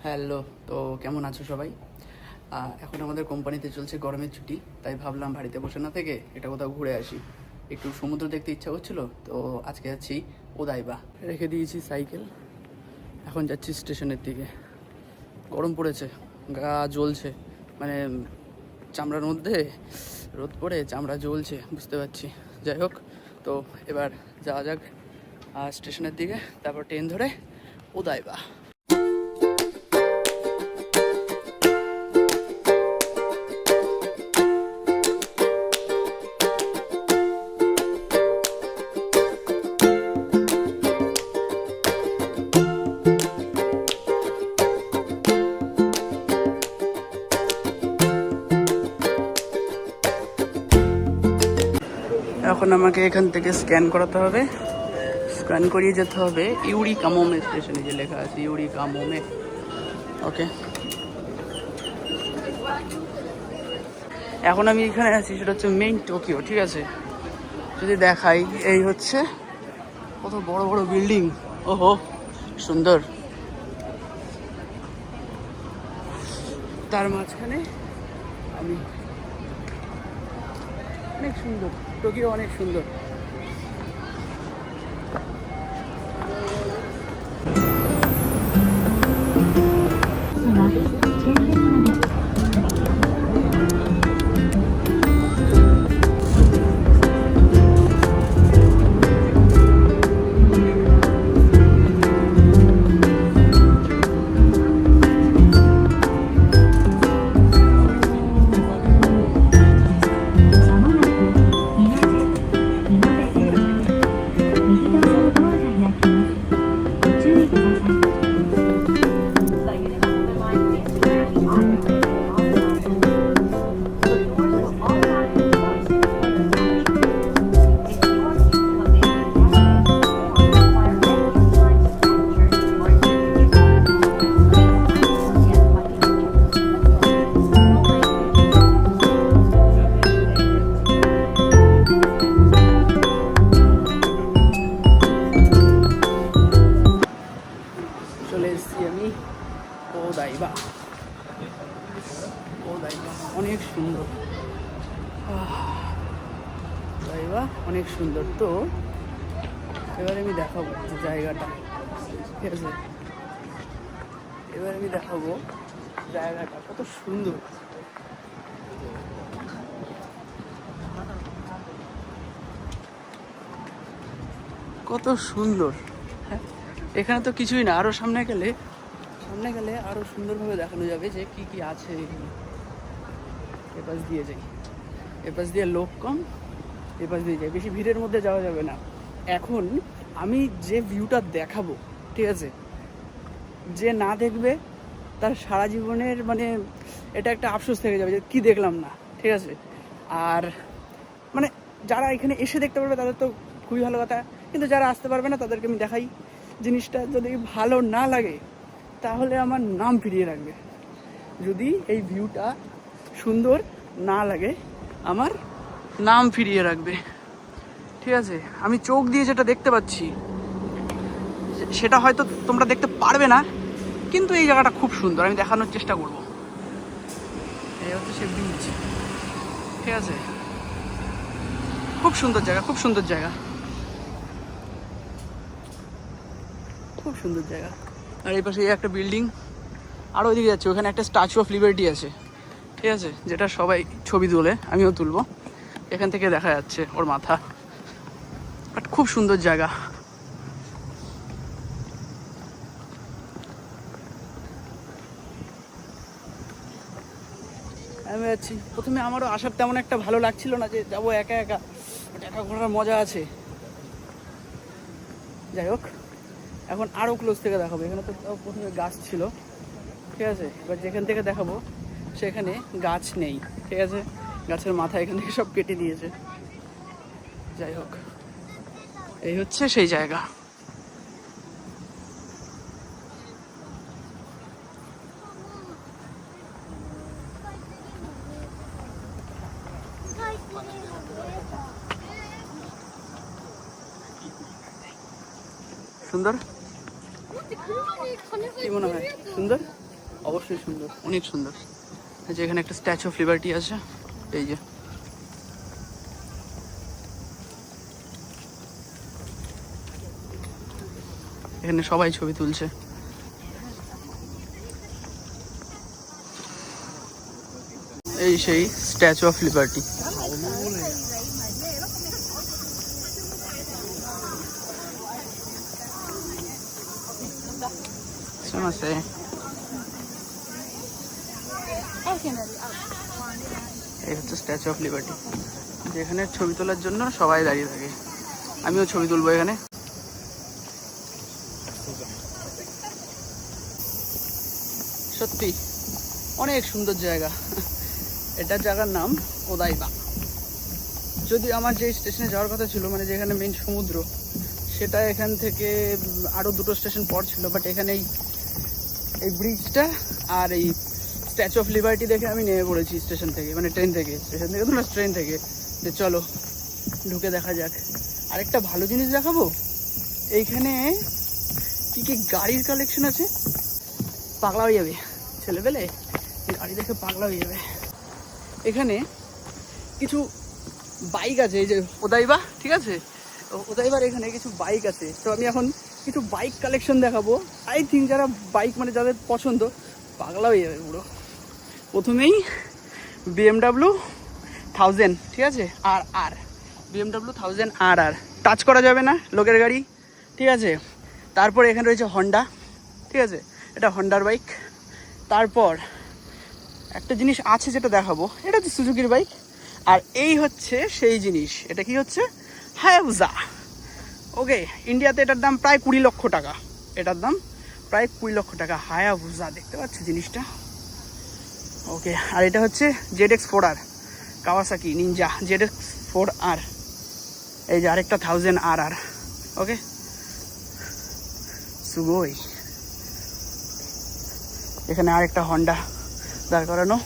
Hello, তো কেমন আছো সবাই? এখন আমাদের কোম্পানিতে চলছে গরমের ছুটি, তাই ভাবলাম বাড়িতে বসে না থেকে এটা কোথাও ঘুরে আসি। একটু সমুদ্র দেখতে ইচ্ছা করছিল, তো আজকে যাচ্ছি ওদাইবা। রেখে দিয়েছি সাইকেল, এখন যাচ্ছি স্টেশনের দিকে। গরম পড়েছে, গা জ্বলছে, মানে চামড়ার মধ্যে রোদ পড়ে চামড়া জ্বলছে, বুঝতে পারছি। যাই হোক, তো এবার যাওয়া যাক স্টেশনের দিকে, তারপর ট্রেন ধরে ওদাইবা। এখন আমাকে এখান থেকে স্ক্যান করাতে হবে, স্ক্যান করিয়ে যেতে হবে ইউরি কামোমে স্টেশনে, যে লেখা আছে ইউরি কামোমে। ওকে, এখন আমি এখানে আছি, সেটা হচ্ছে মেইন টোকিও, ঠিক আছে? যদি দেখাই, এই হচ্ছে কত বড় বড় বিল্ডিং, ওহো সুন্দর। তার মাঝখানে আমি, অনেক সুন্দর টোকিও, অনেক সুন্দর। চলে এসেছি আমি ওদাইবা। ওদাইবা অনেক সুন্দর, ওদাইবা অনেক সুন্দর। তো এবার আমি দেখাবো জায়গাটা, ঠিক আছে? এবার আমি দেখাবো জায়গাটা কত সুন্দর। কত সুন্দর, হ্যাঁ। এখানে তো কিছুই না, আরো সামনে গেলে আরো সুন্দরভাবে দেখানো যাবে যে কি কি আছে এখানে। এপাশ দিয়ে যাই, এপাশ দিয়ে লোক কম, এপাশ দিয়ে যাই, বেশি ভিড়ের মধ্যে যাওয়া যাবে না। এখন আমি যে ভিউটা দেখাবো, ঠিক আছে, যে না দেখবে তার সারা জীবনের মানে এটা একটা আফসোস থেকে যাবে যে কি দেখলাম না, ঠিক আছে? আর মানে যারা এখানে এসে দেখতে পারবে তাদের তো খুবই ভালো কথা, কিন্তু যারা আসতে পারবে না তাদেরকে আমি দেখাই। জিনিসটা যদি ভালো না লাগে তাহলে আমার নাম ফিরিয়ে রাখবে। যদি এই ভিউটা সুন্দর না লাগে আমার নাম ফিরিয়ে রাখবে, ঠিক আছে? আমি চোখ দিয়ে যেটা দেখতে পাচ্ছি সেটা হয়তো তোমরা দেখতে পারবে না, কিন্তু এই জায়গাটা খুব সুন্দর, আমি দেখানোর চেষ্টা করব। এই হচ্ছে সে বিচ, ঠিক আছে? খুব সুন্দর জায়গা, খুব সুন্দর জায়গা, খুব সুন্দর জায়গা। আর এই পাশে একটা বিল্ডিং, আর ওইদিকে যাচ্ছে, ওখানে একটা স্ট্যাচু অফ লিবার্টি আছে, ঠিক আছে? যেটা সবাই ছবি তোলে, আমিও তুলবো। এখান থেকে দেখা যাচ্ছে ওর মাথা, বাট খুব সুন্দর জায়গা। আমি যাচ্ছি, প্রথমে আমারও আসার তেমন একটা ভালো লাগছিল না, যে যাবো একা একা, বাট একা ঘোরার মজা আছে। যাই হোক, এখন আরও ক্লোজ থেকে দেখাবো। এখানে তো প্রথমে গাছ ছিল, ঠিক আছে? এবার যেখান থেকে দেখাবো সেখানে গাছ নেই, ঠিক আছে? গাছের মাথা এখান থেকে সব কেটে দিয়েছে। যাই হোক, এই হচ্ছে সেই জায়গা। সুন্দর, কি মনে হয়? সুন্দর। অবশ্যই সুন্দর, অনেক সুন্দর। এই যে এখানে একটা স্ট্যাচু অফ লিবার্টি আছে, এই যে এখানে সবাই ছবি তুলছে। এই সেই স্ট্যাচু অফ লিবার্টি। এই হচ্ছে স্ট্যাচু অফ লিবার্টি, যেখানে ছবি তোলার জন্য সবাই দাঁড়িয়ে থাকে। আমিও ছবি তুলবো এখানে। সত্যি অনেক সুন্দর জায়গা। এটার জায়গার নাম ওদাইবা। যদি আমার যে স্টেশনে যাওয়ার কথা ছিল, মানে যেখানে মেন সমুদ্র, সেটা এখান থেকে আরও 2টো স্টেশন পর ছিল, বাট এখানে এই ব্রিজটা আর এই স্ট্যাচু অফ লিবার্টি দেখে আমি নেমে পড়েছি স্টেশন থেকে, মানে ট্রেন থেকে তো না, ট্রেন থেকে, যে চলো ঢুকে দেখা যাক। আরেকটা ভালো জিনিস দেখাবো, এইখানে কি কি গাড়ির কালেকশন আছে, পাগলা হয়ে যাবে ছেলেবেলে, গাড়ি দেখে পাগলা হয়ে যাবে। এখানে কিছু বাইক আছে, এই যে ওদাইবা, ঠিক আছে, ওদাইবার এখানে কিছু বাইক আছে। তো আমি এখন কিছু বাইক কালেকশন দেখাবো। আই থিঙ্ক যারা বাইক, মানে যাদের পছন্দ, পাগলা হয়ে যাবে পুরো। প্রথমেই BMW 1000, ঠিক আছে, আর BMW 1000 আর টাচ করা যাবে না, লোকের গাড়ি, ঠিক আছে। তারপর এখানে রয়েছে হন্ডা, ঠিক আছে, এটা হন্ডার বাইক। তারপর একটা জিনিস আছে যেটা দেখাবো, এটা হচ্ছে সুজুকির বাইক। আর এই হচ্ছে সেই জিনিস, এটা কি হচ্ছে, হায়াবুসা। ওকে, ইন্ডিয়াতে এটার দাম প্রায় 20 লক্ষ টাকা, এটার দাম প্রায় 20 লক্ষ টাকা, হায়াবুসা। দেখতে পাচ্ছি জিনিসটা। ওকে, আর এটা হচ্ছে ZX4R কাওয়াসাকি নিনজা ZX4R। এই যে আরেকটা 1000RR। ওকে, সুগোই। এখানে আরেকটা হন্ডা দাঁড় করানো।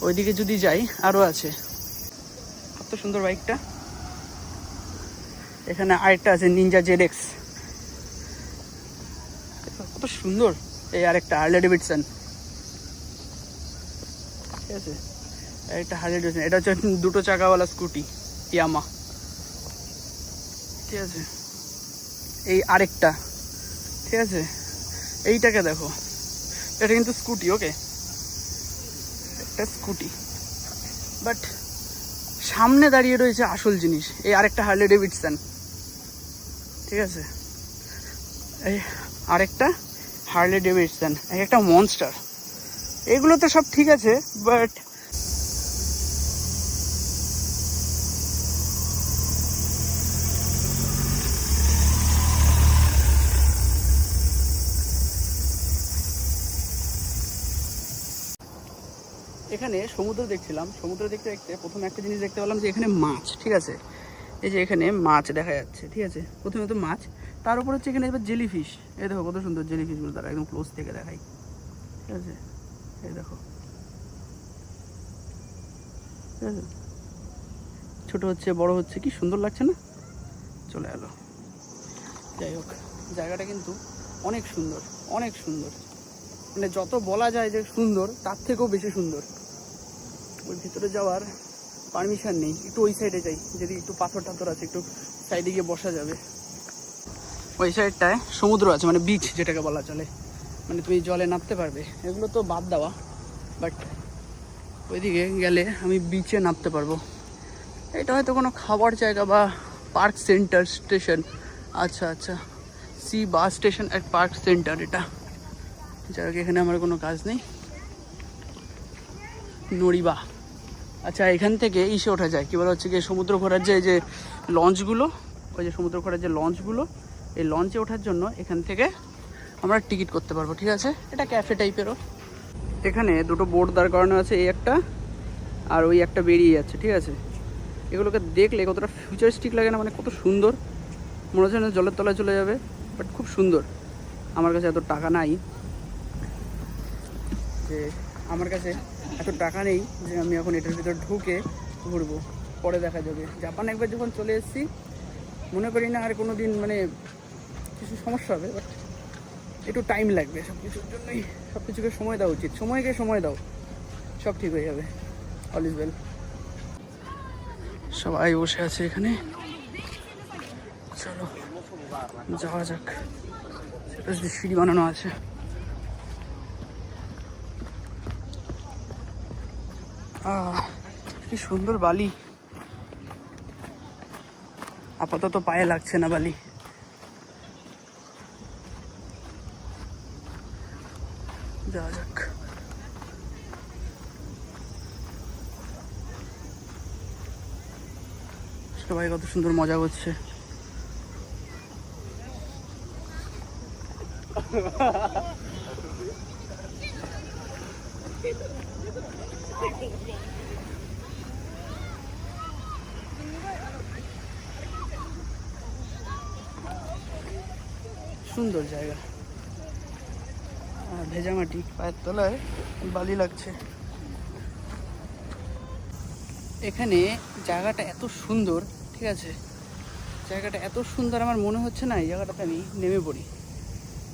ওইদিকে যদি যাই আরও আছে, কত সুন্দর বাইকটা। এখানে আরেকটা আছে নিনজা ZX, কত সুন্দর। এই আরেকটা হার্লে ডেভিডসন, ঠিক আছে, একটা হার্লে ডেভিডসন। এটা হচ্ছে 2টো চাকাওয়ালা স্কুটি ইয়ামা, ঠিক আছে। এই আরেকটা, ঠিক আছে, এইটাকে দেখো, এটা কিন্তু স্কুটি। ওকে, একটা স্কুটি, বাট সামনে দাঁড়িয়ে রয়েছে আসল জিনিস। এই আরেকটা হার্লে ডেভিডসন, ঠিক আছে, এই আরেকটা হার্লে ডেভিডসন, একটা মনস্টার। এগুলো তো সব ঠিক আছে, বাট এখানে সমুদ্র দেখছিলাম। সমুদ্র দেখতে দেখতে প্রথমে একটা জিনিস দেখতে পেলাম, যে এখানে মাছ, ঠিক আছে, এই যে এখানে মাছ দেখা যাচ্ছে, ঠিক আছে। প্রথমে তো মাছ, তার উপর হচ্ছে এখানে এবার জেলিফিশ। এই দেখো কত সুন্দর জেলিফিশগুলো, তারা একদম ক্লোজ থেকে দেখাই, ঠিক আছে। এই দেখো, ঠিক আছে, ছোটো হচ্ছে, বড় হচ্ছে, কি সুন্দর লাগছে না? চলে এলো। যাই হোক, জায়গাটা কিন্তু অনেক সুন্দর, অনেক সুন্দর, মানে যত বলা যায় যে সুন্দর, তার থেকেও বেশি সুন্দর। ওই ভিতরে যাওয়ার পারমিশন নেই, একটু ওই সাইডে যাই, যদি একটু পাথর টাথর আছে, একটু সাইডে গিয়ে বসা যাবে। ওই সাইডটায় সমুদ্র আছে, মানে বিচ যেটাকে বলা চলে, মানে তুমি জলে নামতে পারবে। এগুলো তো বাদ দেওয়া, বাট ওইদিকে গেলে আমি বিচে নামতে পারবো। এটা হয়তো কোনো খাবার জায়গা বা পার্ক সেন্টার স্টেশন। আচ্ছা আচ্ছা, C bus station at park centre. এটা যাই হোক, এখানে আমার কোনো কাজ নেই। নড়িবা, আচ্ছা, এখান থেকে ইসে ওঠা যায়, কী বলা হচ্ছে গিয়ে, সমুদ্র ঘোরার যে লঞ্চগুলো, ওই যে সমুদ্র ঘোরার যে লঞ্চগুলো, এই লঞ্চে ওঠার জন্য এখান থেকে আমরা টিকিট করতে পারবো, ঠিক আছে। এটা ক্যাফে টাইপেরও। এখানে 2টো বোর্ড দাঁড় করানো আছে, এই একটা আর ওই একটা বেরিয়ে যাচ্ছে, ঠিক আছে। এগুলোকে দেখলে কতটা ফিউচারিস্টিক লাগে না, মানে কত সুন্দর, মনে হচ্ছে না জলের তলায় চলে যাবে, বাট খুব সুন্দর। আমার কাছে এত টাকা নাই, যে আমার কাছে এত টাকা নেই যে আমি এখন এটার ভিতর ঢুকে ঘুরবো, পরে দেখা যাবে। জাপান একবার যখন চলে এসেছি, মনে করি না আর কোনো দিন মানে কিছু সমস্যা হবে, বাট একটু টাইম লাগবে সব কিছুর জন্যই। সব কিছুকে সময় দেওয়া উচিত, সময়কে সময় দাও, সব ঠিক হয়ে যাবে। All is well. সবাই বসে আছে এখানে, চলো যাওয়া যাক। সেটা যদি সিঁড়ি বানানো আছে। কি সুন্দর বালি, আপাতত পায়ে লাগছে না বালি। যাওয়া যাক। সবাই কত সুন্দর মজা করছে। সুন্দর জায়গা, ভেজা মাটি, পায়ের তলায় বালি লাগছে। এখানে জায়গাটা এত সুন্দর, ঠিক আছে, জায়গাটা এত সুন্দর, আমার মনে হচ্ছে না এই জায়গাটাতে আমি নেমে পড়ি।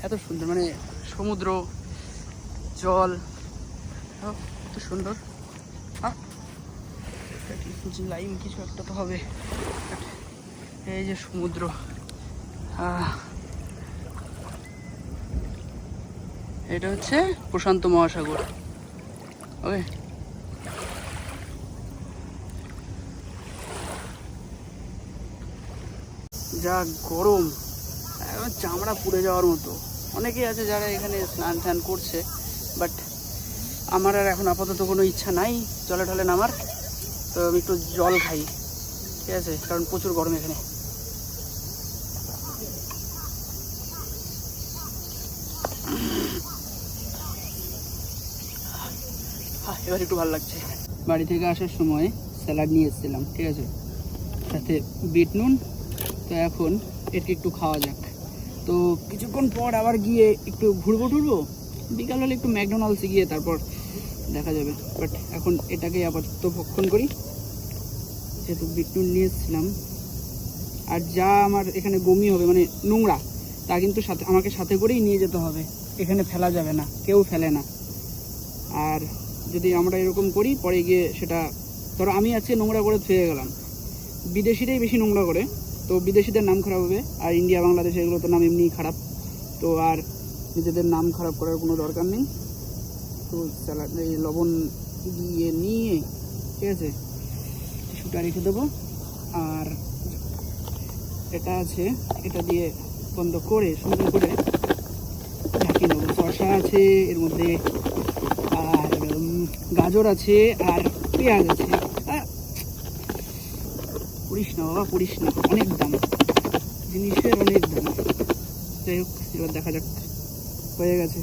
এত সুন্দর, মানে সমুদ্র, জল, এত সুন্দর। লাইন কিছু একটা তো হবে। এই যে সমুদ্র, এটা হচ্ছে প্রশান্ত মহাসাগর। ওকে, যা গরম, একদম চামড়া পুড়ে যাওয়ার মতো। অনেকেই আছে যারা এখানে স্নান টান করছে, বাট আমার আর এখন আপাতত কোনো ইচ্ছা নাই জলে ঢলে নামার। তো আমি একটু জল খাই, ঠিক আছে, কারণ প্রচুর গরম এখানে। এবার একটু ভালো লাগছে। বাড়ি থেকে আসার সময় স্যালাড নিয়ে এসেছিলাম, ঠিক আছে, সাথে বিট নুন। তো এখন এটাকে একটু খাওয়া যাক। তো কিছুক্ষণ পর আবার গিয়ে একটু ঘুরবো টুরবো, বিকাল হলে একটু ম্যাকডোনাল্ডসে গিয়ে তারপর দেখা যাবে। বাট এখন এটাকে আপাতত ভক্ষণ করি, যেহেতু বিট নুন নিয়ে এসেছিলাম। আর যা আমার এখানে বমি হবে, মানে নোংরা, তা কিন্তু সাথে আমাকে সাথে করেই নিয়ে যেতে হবে। এখানে ফেলা যাবে না, কেউ ফেলে না। আর যদি আমরা এরকম করি, পরে গিয়ে সেটা, ধরো আমি আজকে নোংরা করে থুয়ে গেলাম, বিদেশিরাই বেশি নোংরা করে, তো বিদেশিদের নাম খারাপ হবে। আর ইন্ডিয়া বাংলাদেশ এগুলো তো নাম এমনিই খারাপ, তো আর নিজেদের নাম খারাপ করার কোনো দরকার নেই। তো স্যালাড এই লবণ দিয়ে নিয়ে, ঠিক আছে, টিস্যুটা রেখে দেবো। আর এটা আছে, এটা দিয়ে বন্ধ করে সুন্দর করে ঢাকি নেবো। শসা আছে এর মধ্যে, আর গাজর আছে, আর পেঁয়াজ আছে। পড়িস না বাবা, পড়িস না, অনেক দাম জিনিসের, অনেক দাম। যাই হোক, এবার দেখা যাক। হয়ে গেছে।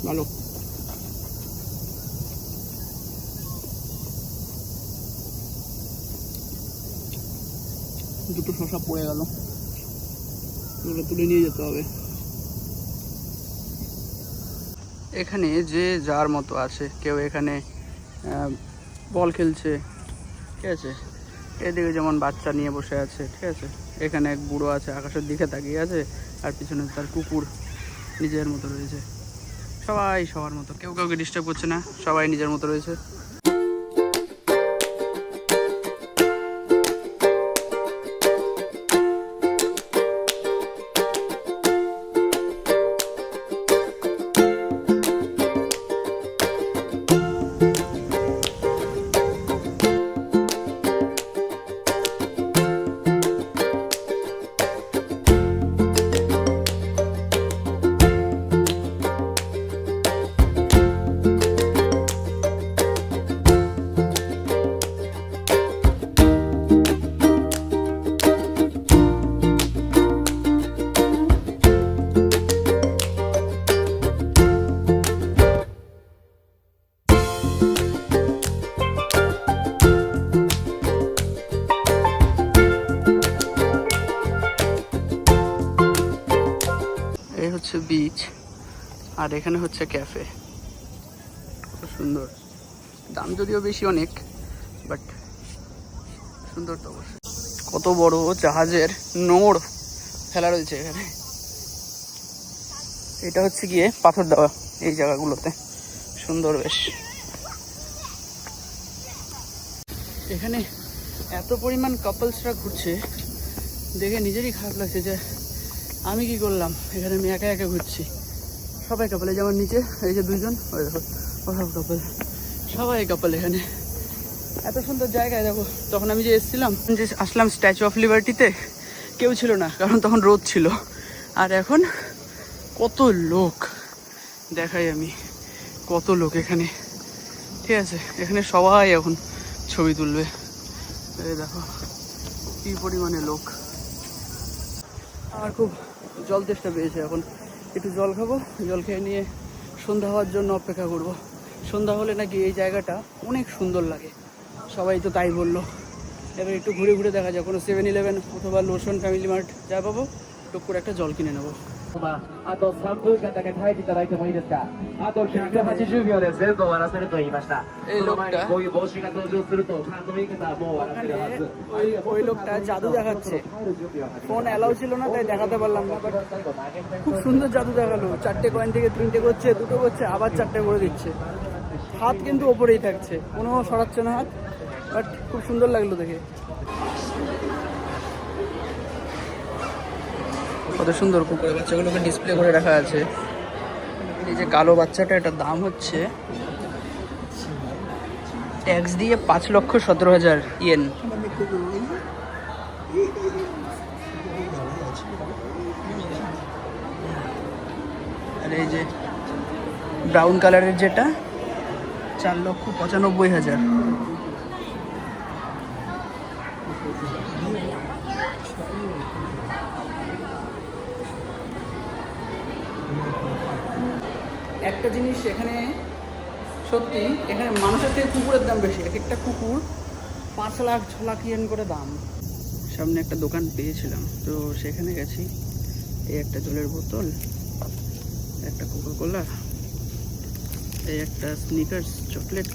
ভালো। দুটো শসা পড়ে গেল, এগুলো তুলে নিয়ে যেতে হবে। এখানে যে যার মতো আছে, কেউ এখানে বল খেলছে, ঠিক আছে, এদিকে যেমন বাচ্চা নিয়ে বসে আছে, ঠিক আছে, এখানে এক বুড়ো আছে আকাশের দিকে তাকিয়ে আছে, আর পিছনে তার কুকুর নিজের মতো রয়েছে। সবাই সবার মতো, কেউ কাউকে ডিস্টার্ব করছে না, সবাই নিজের মতো রয়েছে। এই হচ্ছে বিচ, আর এখানে হচ্ছে ক্যাফে। কত সুন্দর, দাম যদিও বেশি অনেক, বাট সুন্দর তো অবশ্যই। কত বড় জাহাজের নোড় ফেলা রয়েছে এখানে। এটা হচ্ছে গিয়ে পাথর দেওয়া এই জায়গাগুলোতে, সুন্দর বেশ। এখানে এত পরিমাণ কাপলসরা ঘুরছে, দেখে নিজেরই খারাপ লাগছে যে আমি কি করলাম এখানে, আমি একা একা ঘুরছি। সবাই কাপল, এই যেমন নিচে এই যে দুইজন, ওই দেখো ওসব কাপল, সবাই কাপল এখানে। এত সুন্দর জায়গায় দেখো। তখন আমি যে এসেছিলাম, যে আসলাম স্ট্যাচু অফ লিবার্টিতে, কেউ ছিল না, কারণ তখন রোদ ছিল। আর এখন কত লোক, দেখাই আমি কত লোক এখানে, ঠিক আছে। এখানে সবাই এখন ছবি তুলবে, এই দেখো কি পরিমাণে লোক। আর খুব জল তেষ্টা পেয়েছে, এখন একটু জল খাবো, জল খেয়ে নিয়ে সন্ধ্যা হওয়ার জন্য অপেক্ষা করব। সন্ধ্যা হলে নাকি এই জায়গাটা অনেক সুন্দর লাগে, সবাই তো তাই বললো। এবার একটু ঘুরে ঘুরে দেখা যায়, কোনো 7-Eleven অথবা লোশন ফ্যামিলি মার্ট যা পাবো, টুক করে একটা জল কিনে নেবো। あと3分間だけ耐えていただいてもいいですか。あと180秒で全部終わらせると言いました。その前にこういう帽子が登場すると感動の言い方はもう笑ってるはず。ওই লোকটা জাদু দেখাচ্ছে, ফোন অ্যালাউ ছিল না তাই দেখাতে পারলাম না, বাট খুব সুন্দর জাদু দেখালো। 4টে কয়েন থেকে 3টে করছে, 2টো করছে, আবার 4টে করে দিচ্ছে। হাত কিন্তু ওপরেই থাকছে, কোনো সরাচ্ছে না হাত, বাট খুব সুন্দর লাগলো দেখে। কত সুন্দর কুকুরে বাচ্চাগুলোকে ডিসপ্লে করে রাখা আছে। এই যে কালো বাচ্চাটা, এটার দাম হচ্ছে ট্যাক্স দিয়ে 5,17,000 ইয়েন। আর এই যে ব্রাউন কালারের যেটা, 4,95,000। একটা জিনিস এখানে সত্যি, এখানে মানুষের থেকে কুকুরের দাম বেশি। এক একটা কুকুর 5 লাখ 6 লাখ ইয়েন করে দাম। সামনে একটা দোকান পেয়েছিলাম, তো সেখানে গেছি। এই একটা জলের বোতল, একটা কোকাকোলা, এই একটা স্নিকার্স চকলেট,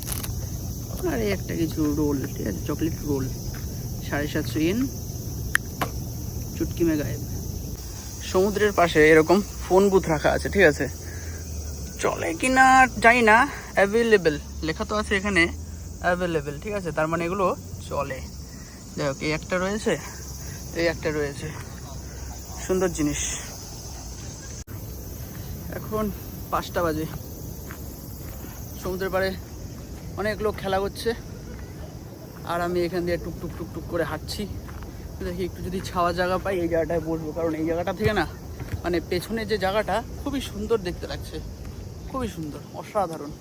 আর এই একটা কিছু রোল, ঠিক আছে, চকলেট রোল, 750 ইয়েন। চুটকি মে গায়েব। সমুদ্রের পাশে এরকম ফোন বুথ রাখা আছে, ঠিক আছে। চলে কিনা জানি না, অ্যাভেলেবেল লেখা তো আছে এখানে, অ্যাভেলেবেল, ঠিক আছে, তার মানে এগুলো চলে। যাই হোক, এই একটা রয়েছে, এই একটা রয়েছে, সুন্দর জিনিস। এখন 5টা বাজে, সমুদ্রের পাড়ে অনেক লোক খেলা করছে, আর আমি এখান দিয়ে টুকটুক টুকটুক করে হাঁটছি। দেখি একটু যদি ছাওয়া জায়গা পাই এই জায়গাটায় বসবো, কারণ এই জায়গাটা থেকে না, মানে পেছনে যে জায়গাটা খুবই সুন্দর দেখতে লাগছে, খুবই সুন্দর, অসাধারণ।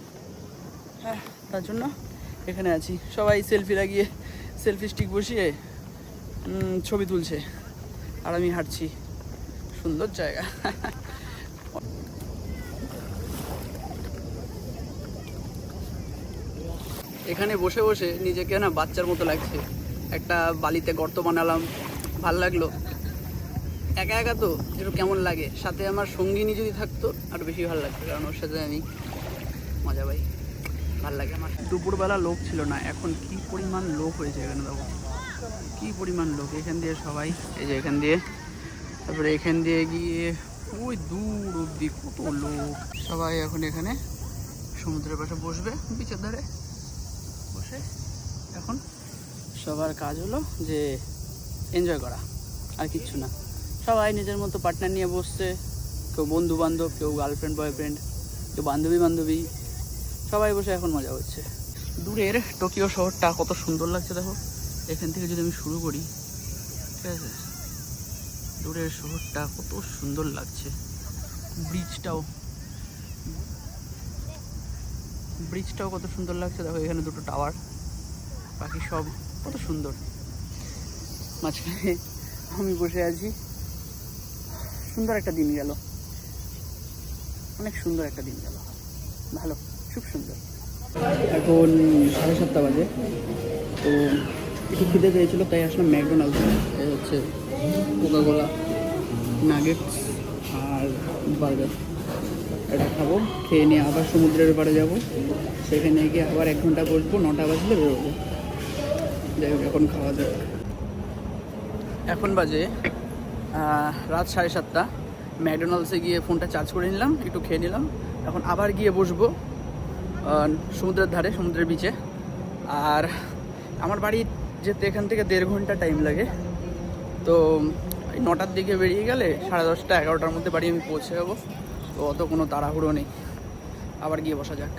হ্যাঁ, তার জন্য এখানে আছি। সবাই সেলফি লাগিয়ে, সেলফি স্টিক বসিয়ে ছবি তুলছে, আর আমি হাঁটছি। সুন্দর জায়গা। এখানে বসে বসে নিজেকে না বাচ্চার মতো লাগছে। একটা বালিতে গর্ত বানালাম, ভাল লাগলো। একা একা তো একটু কেমন লাগে, সাথে আমার সঙ্গিনী যদি থাকতো আরও বেশি ভালো লাগতো, কারণ ওর সাথে আমি মজা পাই, ভাল লাগে আমার। দুপুরবেলা লোক ছিল না, এখন কি পরিমাণ লোক হয়েছে এখানে, দেখো কি পরিমাণ লোক। এখান দিয়ে সবাই, এই যে এখান দিয়ে, তারপরে এখান দিয়ে গিয়ে ওই দূর অব্দি কত লোক। সবাই এখন এখানে সমুদ্রের পাশে বসবে, বিচের ধারে বসে। এখন সবার কাজ হলো যে এনজয় করা, আর কিচ্ছু না। সবাই নিজের মতো পার্টনার নিয়ে বসছে, কেউ বন্ধু বান্ধব, কেউ গার্লফ্রেন্ড বয়ফ্রেন্ড, কেউ বান্ধবী বান্ধবী, সবাই বসে এখন মজা হচ্ছে। দূরের টোকিও শহরটা কত সুন্দর লাগছে দেখো। এখান থেকে যদি আমি শুরু করি, ঠিক আছে, দূরের শহরটা কত সুন্দর লাগছে। ব্রিজটাও কত সুন্দর লাগছে দেখো। এখানে দুটো টাওয়ার, বাকি সব কত সুন্দর। মাঝখানে আমি বসে আছি। সুন্দর একটা দিন গেল, অনেক সুন্দর একটা দিন গেল, ভালো, খুব সুন্দর। এখন 7:30 বাজে, তো একটু খিদে পেয়েছিল তাই আসলাম ম্যাকডোনাল্ডস। এই হচ্ছে কোকাকোলা, নাগেটস আর বার্গার। এটা খাবো, খেয়ে নিয়ে আবার সমুদ্রের পাড়ে যাবো, সেখানে গিয়ে আবার 1 ঘন্টা বসবো, 9টা বাজলে বেরোবো। যাই হোক, এখন খাওয়া যাক। এখন বাজে রাত 7:30। ম্যাকডোনাল্ডসে গিয়ে ফোনটা চার্জ করে নিলাম, একটু খেয়ে নিলাম। এখন আবার গিয়ে বসবো সমুদ্রের ধারে, সমুদ্রের বিচে। আর আমার বাড়ি যেতে এখান থেকে 1.5 ঘন্টা টাইম লাগে। তো 9টার দিকে বেরিয়ে গেলে 10:30 11টার মধ্যে বাড়ি আমি পৌঁছে যাবো। তো অত কোনো তাড়াহুড়ো নেই, আবার গিয়ে বসা যাক।